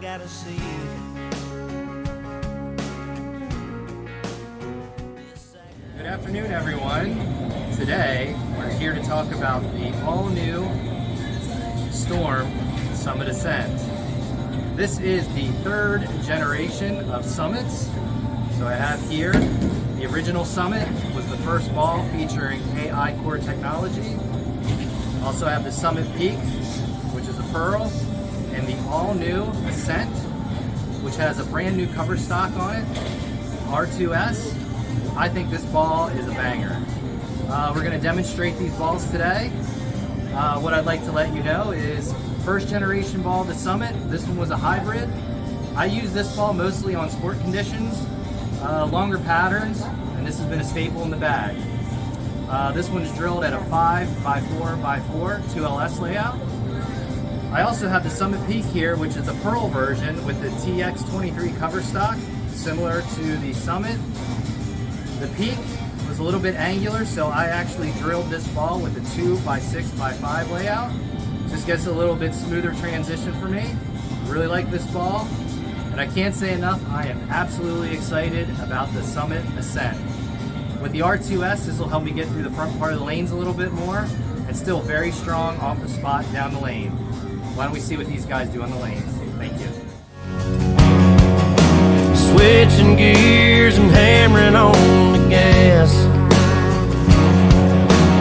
gotta see. Good afternoon, everyone. Today, we're here to talk about the all-new Storm Summit Ascent. This is the third generation of Summits. So I have here, the original Summit was the first ball featuring AI core technology. Also have the Summit Peak, which is a pearl, and the all-new Ascent, which has a brand new cover stock on it, R2S. I think this ball is a banger. We're going to demonstrate these balls today. What I'd like to let you know is first generation ball, the Summit. This one was a hybrid. I use this ball mostly on sport conditions, longer patterns, and this has been a staple in the bag. This one is drilled at a 5x4x4 2LS layout. I also have the Summit Peak here, which is a pearl version with the TX23 cover stock, similar to the Summit. The Peak was a little bit angular, so I actually drilled this ball with a 2x6x5 layout. Just gets a little bit smoother transition for me. Really like this ball, and I can't say enough, I am absolutely excited about the Summit Ascent. With the R2S, this will help me get through the front part of the lanes a little bit more, and still very strong off the spot down the lane. Why don't we see what these guys do on the lanes? Thank you. Switching gears and hammering on the gas,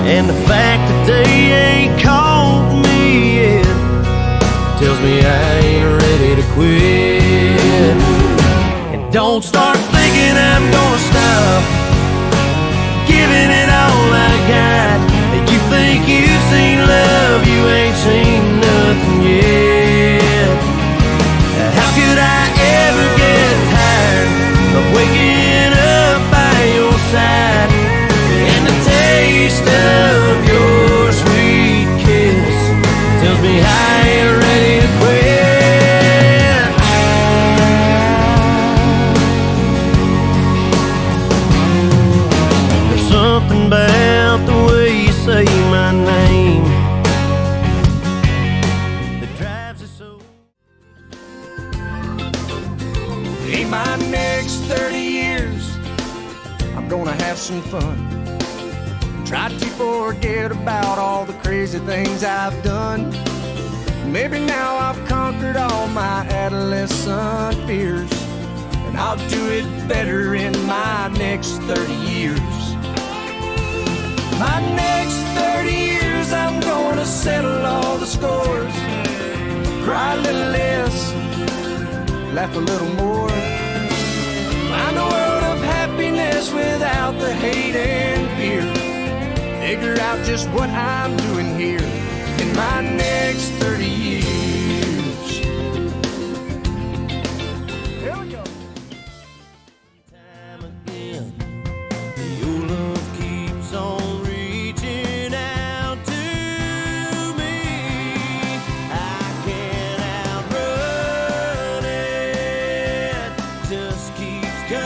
and the fact that they ain't called me yet tells me I ain't ready to quit. And don't start thinking I'm gonna stop giving it all I got. You think you've seen love, you ain't seen nothing yet. How could I ever get tired of waking up by your side and the taste of your sweet kiss tells me I ain't ready to quit. There's something about the way you say my name that drives it so. In my next 30 years, I'm gonna have some fun. Try to forget about all the crazy things I've done. Maybe now I've conquered all my adolescent fears, and I'll do it better in my next 30 years. My next 30 years, I'm gonna settle all the scores, cry a little less, laugh a little more, find a world of happiness without the hate and fear, figure out just what I'm doing here in my next 30 years. Here we go. Time again, your love keeps on reaching out to me. I can't outrun it, just keeps coming.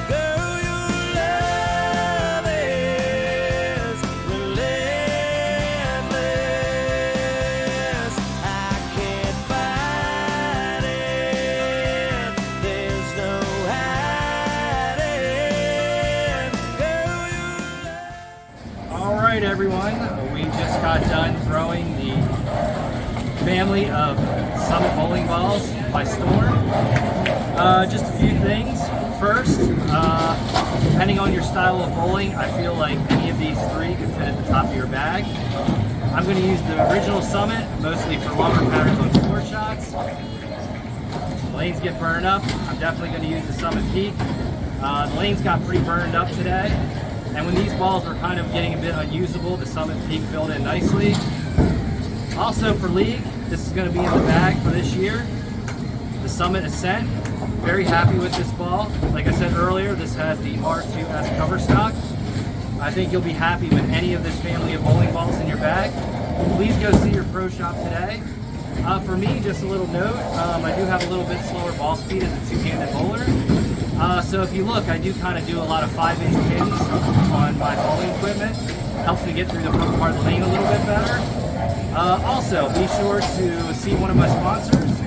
Girl, your love is relentless. I can't fight it, there's no hiding. Girl, your love. All right, everyone. We just got done throwing the family of Summit bowling balls by Storm. Just a few things. First, depending on your style of bowling, I feel like any of these three could fit at the top of your bag. I'm going to use the original Summit, mostly for longer patterns on sport shots. The lanes get burned up. I'm definitely going to use the Summit Peak. The lanes got pretty burned up today, and when these balls were kind of getting a bit unusable, the Summit Peak filled in nicely. Also for League, this is going to be in the bag for this year. The Summit Ascent. Very happy with this ball. Like I said earlier, this has the R2S cover stock. I think you'll be happy with any of this family of bowling balls in your bag. Please go see your pro shop today. For me, just a little note, I do have a little bit slower ball speed as a two-handed bowler. So if you look, I do kind of do a lot of 5-inch pins on my bowling equipment. Helps me get through the front part of the lane a little bit better. Also, be sure to see one of my sponsors,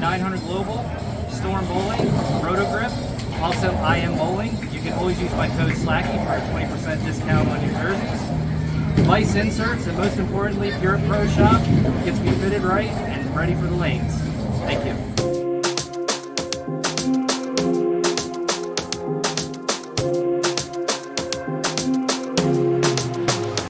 900 Global, Storm Bowling, Roto-Grip, also I Am Bowling. You can always use my code Slatky for a 20% discount on your jerseys. Vice inserts, and most importantly, Pure Pro Shop gets me fitted right and ready for the lanes. Thank you.